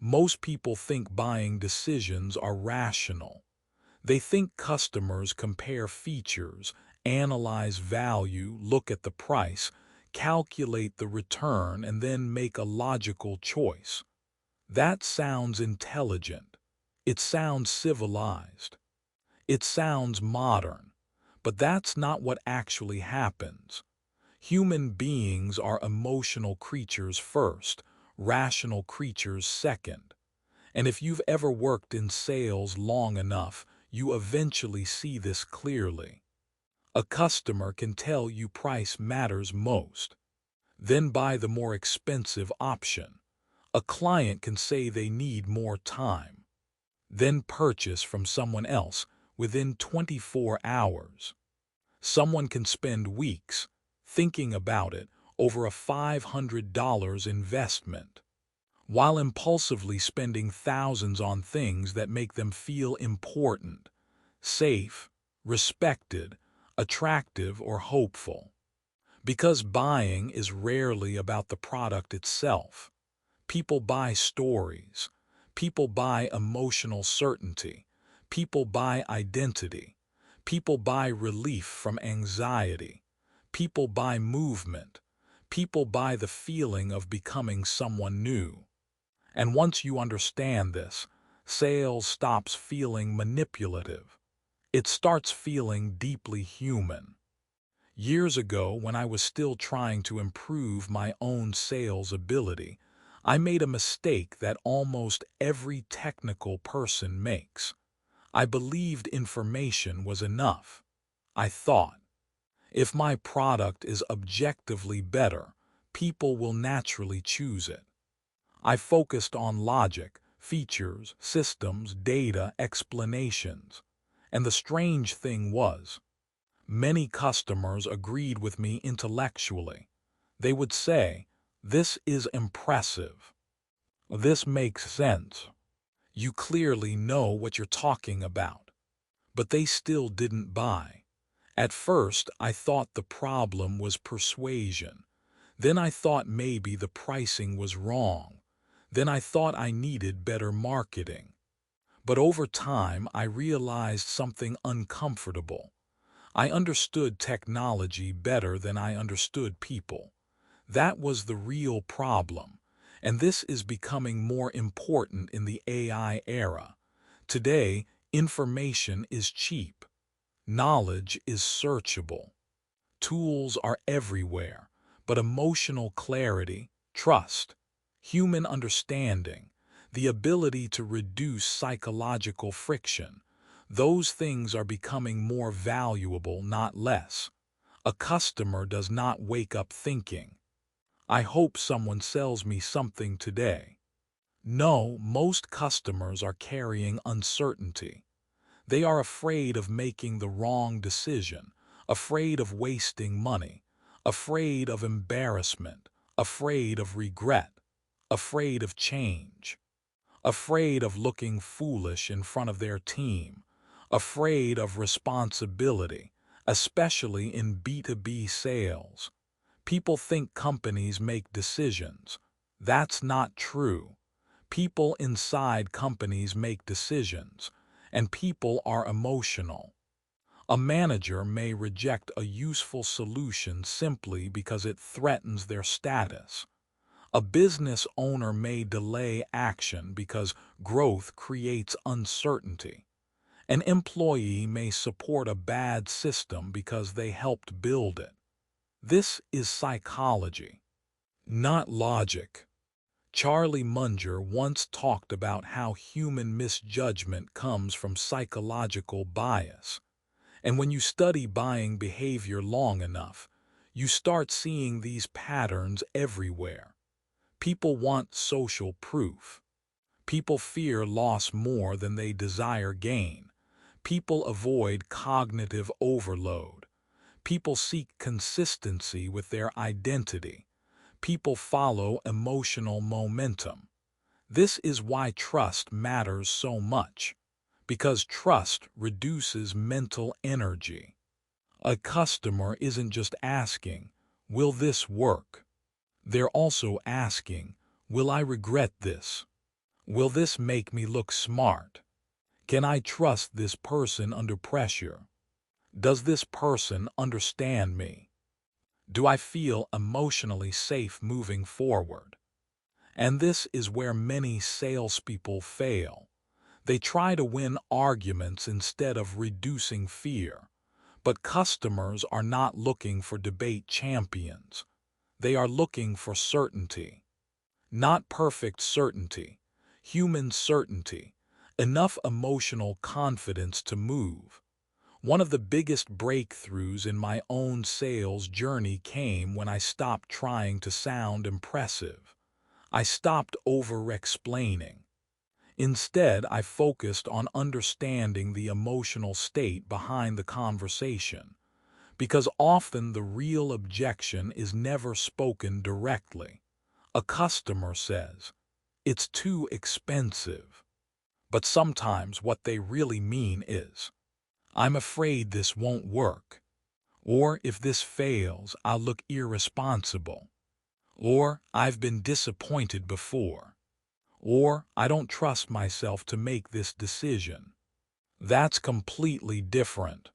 Most people think buying decisions are rational. They think customers compare features, analyze value, look at the price, calculate the return, and then make a logical choice. That sounds intelligent. It sounds civilized. It sounds modern. But that's not what actually happens. Human beings are emotional creatures first, rational creatures second. And if you've ever worked in sales long enough, you eventually see this clearly. A customer can tell you price matters most. Then buy the more expensive option. A client can say they need more time. Then purchase from someone else within 24 hours. Someone can spend weeks thinking about it over a $500 investment, while impulsively spending thousands on things that make them feel important, safe, respected, attractive, or hopeful. Because buying is rarely about the product itself. People buy stories. People buy emotional certainty. People buy identity. People buy relief from anxiety. People buy movement. People buy the feeling of becoming someone new. And once you understand this, sales stops feeling manipulative. It starts feeling deeply human. Years ago, when I was still trying to improve my own sales ability, I made a mistake that almost every technical person makes. I believed information was enough. I thought, if my product is objectively better, people will naturally choose it. I focused on logic, features, systems, data, explanations. And the strange thing was, many customers agreed with me intellectually. They would say, "This is impressive. This makes sense. You clearly know what you're talking about." But they still didn't buy. At first, I thought the problem was persuasion. Then I thought maybe the pricing was wrong. Then I thought I needed better marketing. But over time, I realized something uncomfortable. I understood technology better than I understood people. That was the real problem. And this is becoming more important in the AI era. Today, information is cheap. Knowledge is searchable. Tools are everywhere, but emotional clarity, trust, human understanding, the ability to reduce psychological friction, those things are becoming more valuable, not less. A customer does not wake up thinking, "I hope someone sells me something today." No, most customers are carrying uncertainty. They are afraid of making the wrong decision, afraid of wasting money, afraid of embarrassment, afraid of regret, afraid of change, afraid of looking foolish in front of their team, afraid of responsibility, especially in B2B sales. People think companies make decisions. That's not true. People inside companies make decisions, and people are emotional. A manager may reject a useful solution simply because it threatens their status. A business owner may delay action because growth creates uncertainty. An employee may support a bad system because they helped build it. This is psychology, not logic. Charlie Munger once talked about how human misjudgment comes from psychological bias. And when you study buying behavior long enough, you start seeing these patterns everywhere. People want social proof. People fear loss more than they desire gain. People avoid cognitive overload. People seek consistency with their identity. People follow emotional momentum. This is why trust matters so much, because trust reduces mental energy. A customer isn't just asking, "Will this work?" They're also asking, "Will I regret this?" Will this make me look smart? Can I trust this person under pressure? Does this person understand me? Do I feel emotionally safe moving forward? And this is where many salespeople fail. They try to win arguments instead of reducing fear. But customers are not looking for debate champions. They are looking for certainty. Not perfect certainty, human certainty, enough emotional confidence to move. One of the biggest breakthroughs in my own sales journey came when I stopped trying to sound impressive. I stopped over-explaining. Instead, I focused on understanding the emotional state behind the conversation, because often the real objection is never spoken directly. A customer says, "It's too expensive." But sometimes what they really mean is, "I'm afraid this won't work." Or, "If this fails, I'll look irresponsible." Or, "I've been disappointed before." Or, "I don't trust myself to make this decision." That's completely different.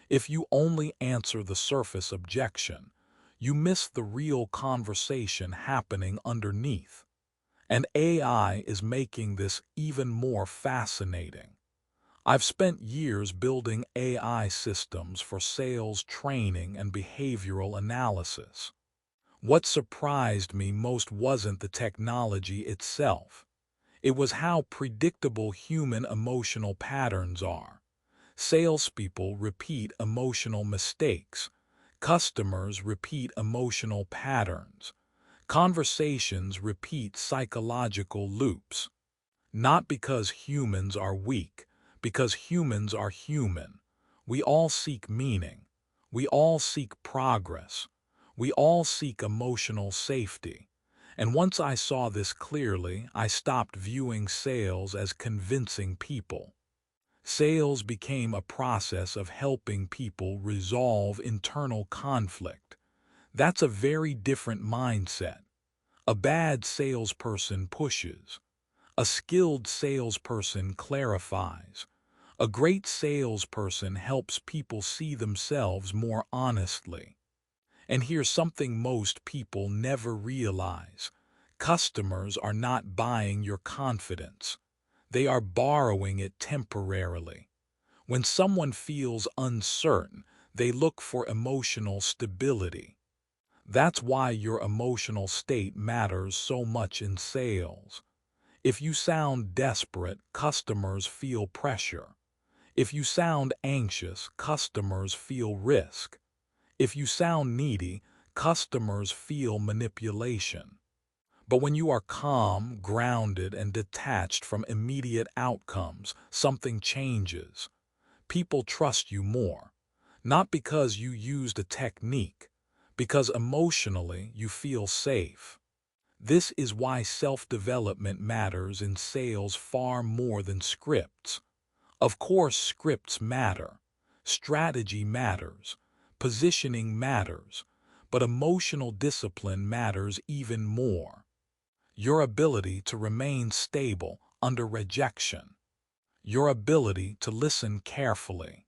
If you only answer the surface objection, you miss the real conversation happening underneath. And AI is making this even more fascinating. I've spent years building AI systems for sales training and behavioral analysis. What surprised me most wasn't the technology itself. It was how predictable human emotional patterns are. Salespeople repeat emotional mistakes. Customers repeat emotional patterns. Conversations repeat psychological loops. Not because humans are weak, because humans are human. We all seek meaning. We all seek progress. We all seek emotional safety. And once I saw this clearly, I stopped viewing sales as convincing people. Sales became a process of helping people resolve internal conflict. That's a very different mindset. A bad salesperson pushes. A skilled salesperson clarifies. A great salesperson helps people see themselves more honestly. And here's something most people never realize. Customers are not buying your confidence. They are borrowing it temporarily. When someone feels uncertain, they look for emotional stability. That's why your emotional state matters so much in sales. If you sound desperate, customers feel pressure. If you sound anxious, customers feel risk. If you sound needy, customers feel manipulation. But when you are calm, grounded, and detached from immediate outcomes, something changes. People trust you more. Not because you used a technique, because emotionally you feel safe. This is why self-development matters in sales far more than scripts. Of course, scripts matter. Strategy matters. Positioning matters. But emotional discipline matters even more. Your ability to remain stable under rejection. Your ability to listen carefully.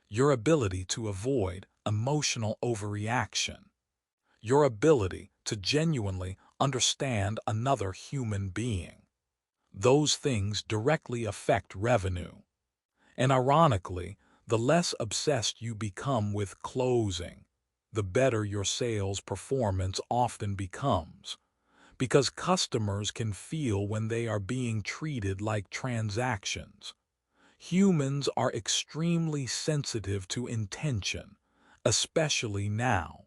Your ability to avoid emotional overreaction. Your ability to genuinely understand another human being. Those things directly affect revenue. And ironically, the less obsessed you become with closing, the better your sales performance often becomes. Because customers can feel when they are being treated like transactions. Humans are extremely sensitive to intention, especially now.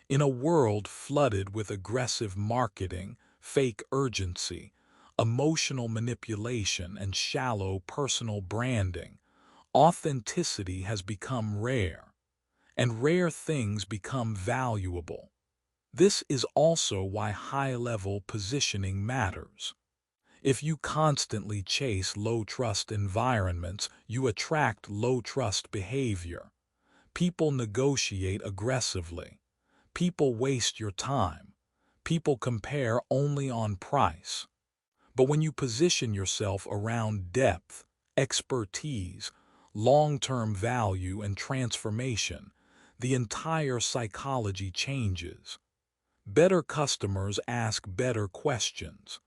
In a world flooded with aggressive marketing, fake urgency, emotional manipulation, and shallow personal branding, authenticity has become rare, and rare things become valuable. This is also why high-level positioning matters. If you constantly chase low-trust environments, you attract low-trust behavior. People negotiate aggressively. People waste your time. People compare only on price. But when you position yourself around depth, expertise, long-term value, and transformation, the entire psychology changes. Better customers ask better questions.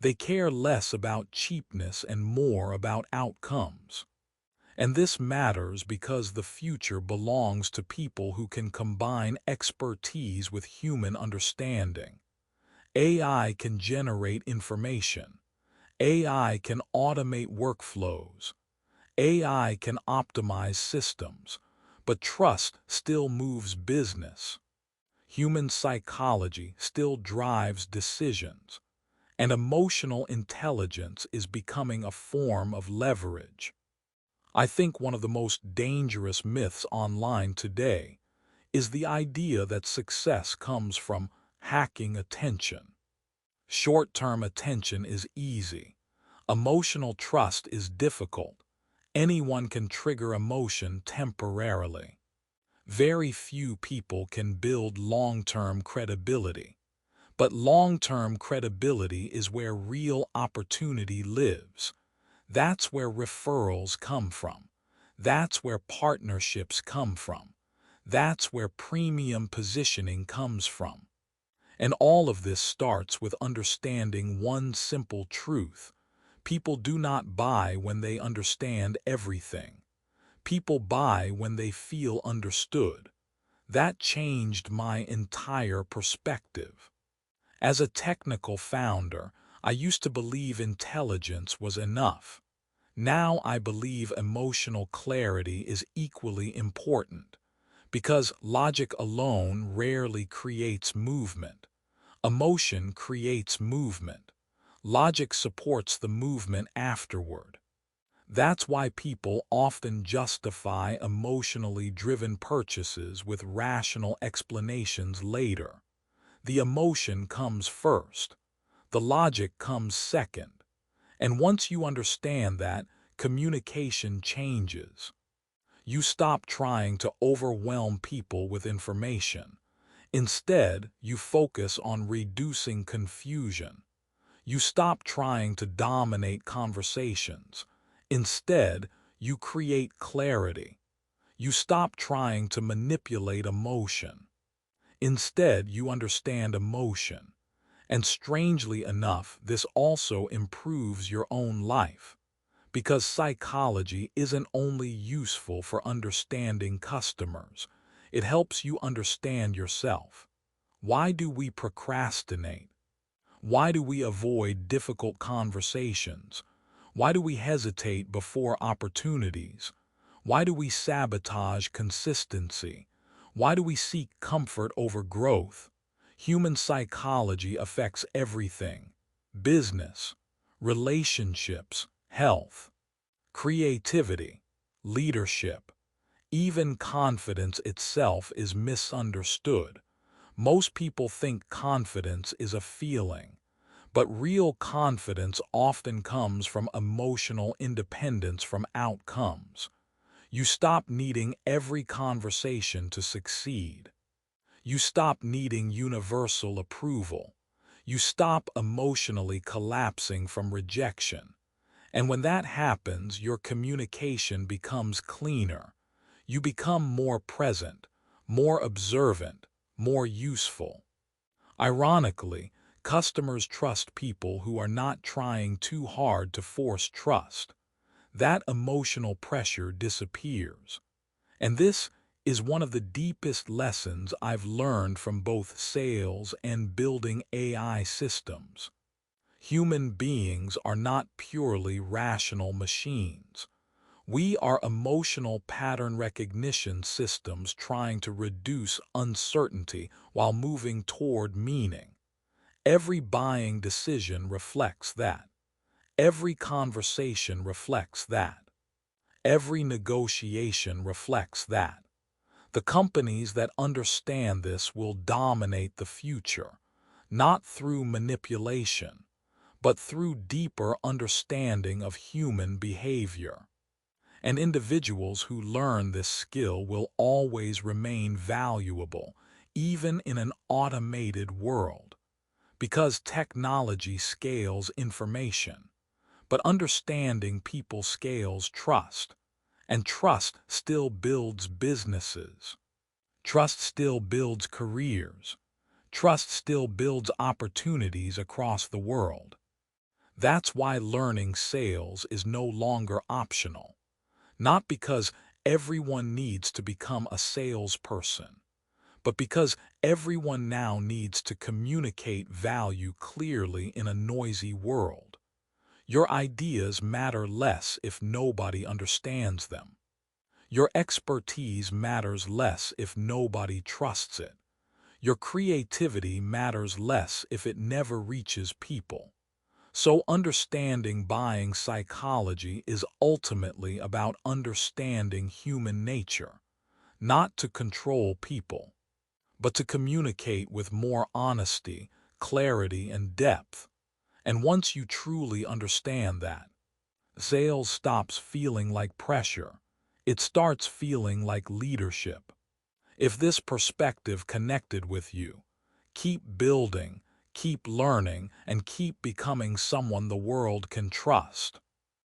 They care less about cheapness and more about outcomes. And this matters because the future belongs to people who can combine expertise with human understanding. AI can generate information. AI can automate workflows. AI can optimize systems. But trust still moves business. Human psychology still drives decisions. And emotional intelligence is becoming a form of leverage. I think one of the most dangerous myths online today is the idea that success comes from hacking attention. Short-term attention is easy. Emotional trust is difficult. Anyone can trigger emotion temporarily. Very few people can build long-term credibility. But long-term credibility is where real opportunity lives. That's where referrals come from. That's where partnerships come from. That's where premium positioning comes from. And all of this starts with understanding one simple truth. People do not buy when they understand everything. People buy when they feel understood. That changed my entire perspective. As a technical founder, I used to believe intelligence was enough. Now I believe emotional clarity is equally important, because logic alone rarely creates movement. Emotion creates movement. Logic supports the movement afterward. That's why people often justify emotionally driven purchases with rational explanations later. The emotion comes first. The logic comes second. And once you understand that, communication changes. You stop trying to overwhelm people with information. Instead, you focus on reducing confusion. You stop trying to dominate conversations. Instead, you create clarity. You stop trying to manipulate emotion. Instead, you understand emotion. And strangely enough, this also improves your own life. Because psychology isn't only useful for understanding customers, it helps you understand yourself. Why do we procrastinate? Why do we avoid difficult conversations? Why do we hesitate before opportunities? Why do we sabotage consistency? Why do we seek comfort over growth? Human psychology affects everything: business, relationships, health, creativity, leadership. Even confidence itself is misunderstood. Most people think confidence is a feeling, but real confidence often comes from emotional independence from outcomes. You stop needing every conversation to succeed. You stop needing universal approval. You stop emotionally collapsing from rejection. And when that happens, your communication becomes cleaner. You become more present, more observant, more useful. Ironically, customers trust people who are not trying too hard to force trust. That emotional pressure disappears. And this is one of the deepest lessons I've learned from both sales and building AI systems. Human beings are not purely rational machines. We are emotional pattern recognition systems trying to reduce uncertainty while moving toward meaning. Every buying decision reflects that. Every conversation reflects that. Every negotiation reflects that. The companies that understand this will dominate the future, not through manipulation, but through deeper understanding of human behavior. And individuals who learn this skill will always remain valuable, even in an automated world, Because technology scales information, but understanding people scales trust, and trust still builds businesses. Trust still builds careers. Trust still builds opportunities across the world. That's why learning sales is no longer optional. Not because everyone needs to become a salesperson, but because everyone now needs to communicate value clearly in a noisy world. Your ideas matter less if nobody understands them. Your expertise matters less if nobody trusts it. Your creativity matters less if it never reaches people. So understanding buying psychology is ultimately about understanding human nature, not to control people, but to communicate with more honesty, clarity, and depth. And once you truly understand that, sales stops feeling like pressure. It starts feeling like leadership. If this perspective connected with you, keep building, keep learning, and keep becoming someone the world can trust.